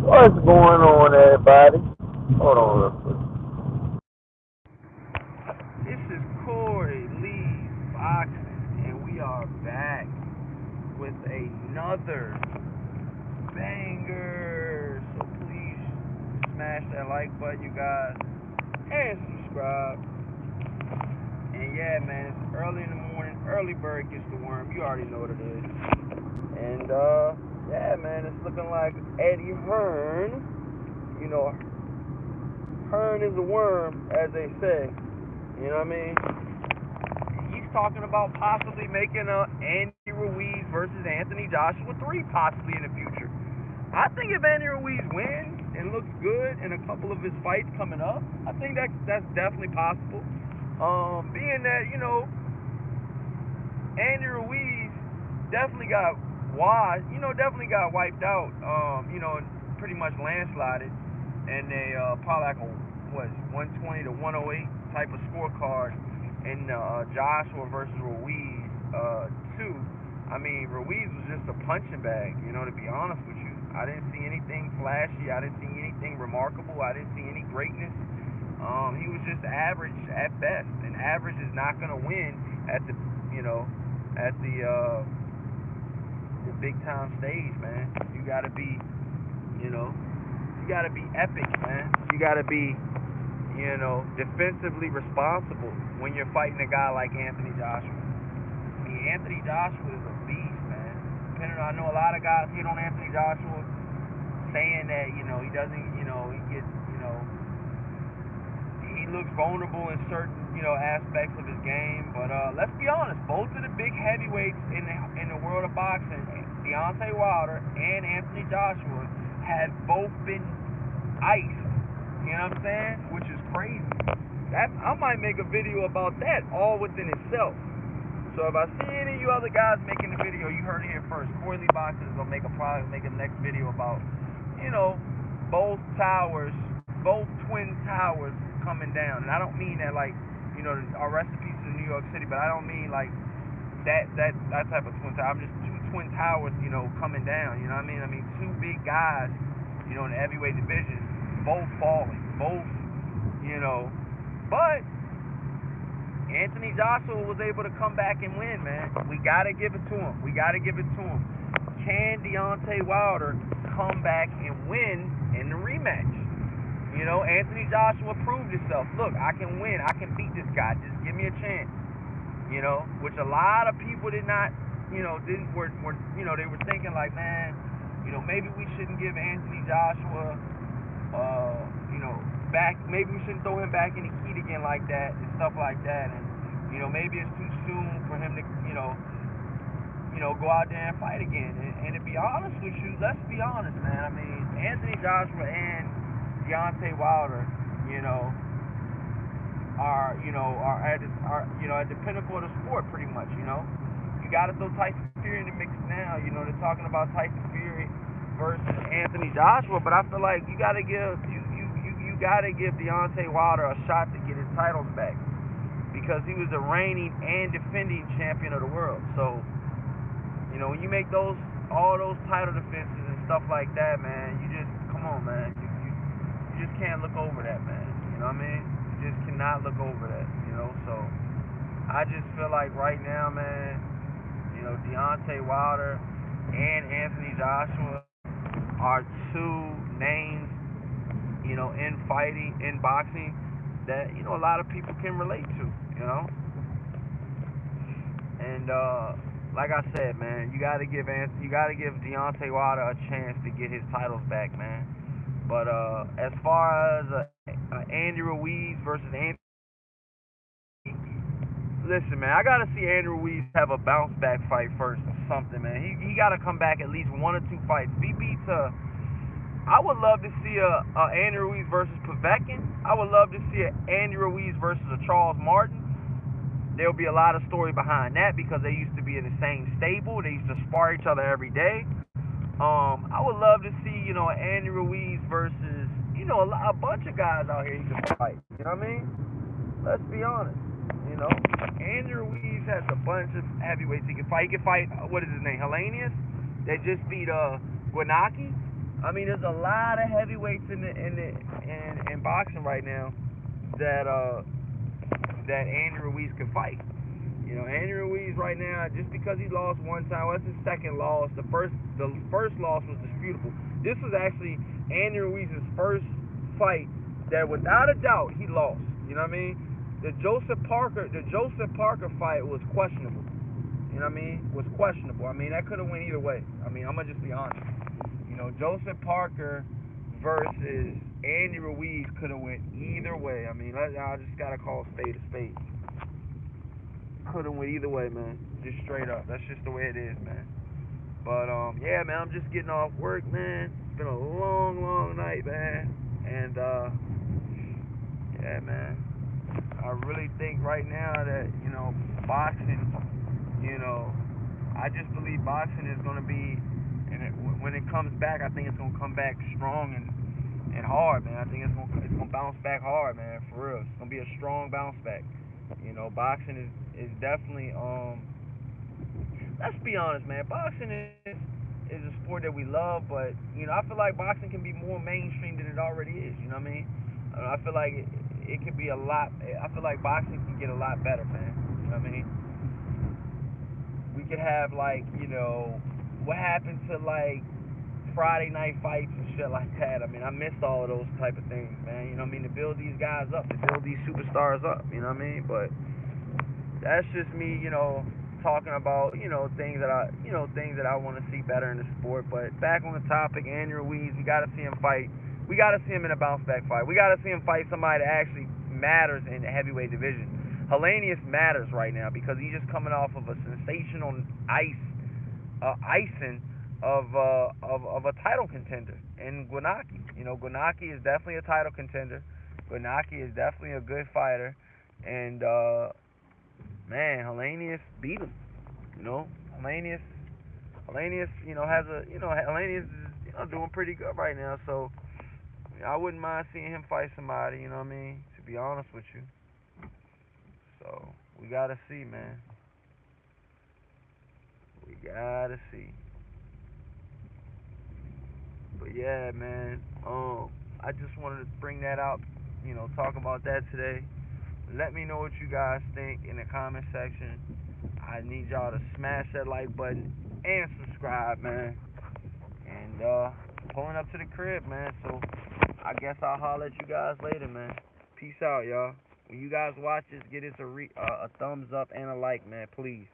What's going on, everybody? Hold on real quick. This is Corey Lee Boxing, and we are back with another banger. So please smash that like button, you guys, and subscribe. And yeah, man, it's early in the morning. Early bird gets the worm. You already know what it is. And yeah, man, it's looking like Eddie Hearn. You know, Hearn is a worm, as they say. You know what I mean? He's talking about possibly making a Andy Ruiz versus Anthony Joshua 3 possibly in the future. I think if Andy Ruiz wins and looks good in a couple of his fights coming up, I think that's definitely possible. Being that, you know, Andy Ruiz definitely got wiped out, and pretty much landslided, and they probably like a 120 to 108 type of scorecard in Joshua versus Ruiz 2. I mean, Ruiz was just a punching bag, to be honest with you. I didn't see anything flashy. I didn't see anything remarkable. I didn't see any greatness. He was just average at best, and average is not going to win at the big time stage, man. You got to be, you got to be epic, man. You got to be, defensively responsible when you're fighting a guy like Anthony Joshua. I mean, Anthony Joshua is a beast, man. I know a lot of guys hit on Anthony Joshua, saying that, he doesn't, he gets, he looks vulnerable in certain, aspects of his game. But let's be honest, both of the big heavyweights in the world of boxing, Deontay Wilder and Anthony Joshua, have both been iced. You know what I'm saying? Which is crazy. I might make a video about that all within itself. So if I see any of you other guys making the video, you heard it here first. Corey Lee Boxing is gonna probably make a next video about, both twin towers coming down. And I don't mean that like, our rest in peace to New York City, but I don't mean like that type of twin tower. I'm just two twin towers, coming down. You know what I mean? I mean two big guys, in the heavyweight division, both falling, but Anthony Joshua was able to come back and win, man. We gotta give it to him. Can Deontay Wilder come back and win in the rematch? Anthony Joshua proved himself. Look, I can win. I can beat this guy. Just give me a chance. Which a lot of people did not, they were thinking like, man, maybe we shouldn't give Anthony Joshua, back. Maybe we shouldn't throw him back in the heat again like that and stuff like that. And maybe it's too soon for him to, go out there and fight again. And to be honest with you, let's be honest, man. I mean, Anthony Joshua and Deontay Wilder, are at the pinnacle of the sport, pretty much. You got to throw Tyson Fury in the mix now. They're talking about Tyson Fury versus Anthony Joshua, but I feel like you got to give Deontay Wilder a shot to get his titles back, because he was the reigning and defending champion of the world. So, when you make all those title defenses and stuff like that, man, you just come on, man. You just can't look over that, man. You know what I mean? You just cannot look over that. So I just feel like right now, man, Deontay Wilder and Anthony Joshua are two names, in boxing that, a lot of people can relate to, And like I said, man, you gotta give Deontay Wilder a chance to get his titles back, man. But as far as Andy Ruiz versus Anthony, listen, man, I gotta see Andy Ruiz have a bounce back fight first or something, man. He gotta come back at least 1 or 2 fights. I would love to see a Andy Ruiz versus Povetkin. I would love to see a Andy Ruiz versus a Charles Martin. There'll be a lot of story behind that, because they used to be in the same stable. They used to spar each other every day. I would love to see, Andy Ruiz versus, a bunch of guys out here he can fight. You know what I mean? Let's be honest. Andy Ruiz has a bunch of heavyweights he can fight. He can fight, what is his name, Hellenius? They just beat Gwanaki. I mean, there's a lot of heavyweights in boxing right now that Andy Ruiz could fight. You know, Andy Ruiz right now, just because he lost one time, well, that's his second loss. The first loss was disputable. This was actually Andy Ruiz's first fight that, without a doubt, he lost. You know what I mean? The Joseph Parker fight was questionable. You know what I mean? Was questionable. I mean, that could have went either way. I mean, I'm gonna just be honest. You know, Joseph Parker versus Andy Ruiz could have went either way. I mean, I just gotta call a spade a spade. Could have went either way, man. Just straight up. That's just the way it is, man. But yeah, man, I'm just getting off work, man. It's been a long, long night, man. And yeah, man. I really think right now that, you know, boxing, you know, I just believe boxing is gonna be, when it comes back, I think it's gonna come back strong and hard, man. I think it's gonna bounce back hard, man. For real, it's gonna be a strong bounce back. You know, boxing is definitely let's be honest, man. Boxing is a sport that we love, but you know, I feel like boxing can be more mainstream than it already is. You know what I mean? I feel like it could be a lot. I feel like boxing can get a lot better, man. You know what I mean? We could have, like, you know, what happened to, like, Friday night fights and shit like that. I mean, I missed all of those type of things, man. You know what I mean? To build these guys up, to build these superstars up. You know what I mean? But that's just me, you know, talking about, you know, things that I want to see better in the sport. But back on the topic, Andy Ruiz, we got to see him fight. We got to see him in a bounce back fight. We got to see him fight somebody that actually matters in the heavyweight division. Hellenius matters right now because he's just coming off of a sensational icing of a title contender in Gwanaki. You know, Gwanaki is definitely a title contender. Gwanaki is definitely a good fighter, and man, Hellenius beat him. You know, Hellenius, you know, Hellenius is, you know, doing pretty good right now. So I wouldn't mind seeing him fight somebody. You know what I mean? To be honest with you. So we gotta see, man. We gotta see. But yeah, man. I just wanted to bring that out. You know, talk about that today. Let me know what you guys think in the comment section. I need y'all to smash that like button and subscribe, man. And pulling up to the crib, man. So I guess I'll holler at you guys later, man. Peace out, y'all. When you guys watch this, get us a thumbs up and a like, man, please.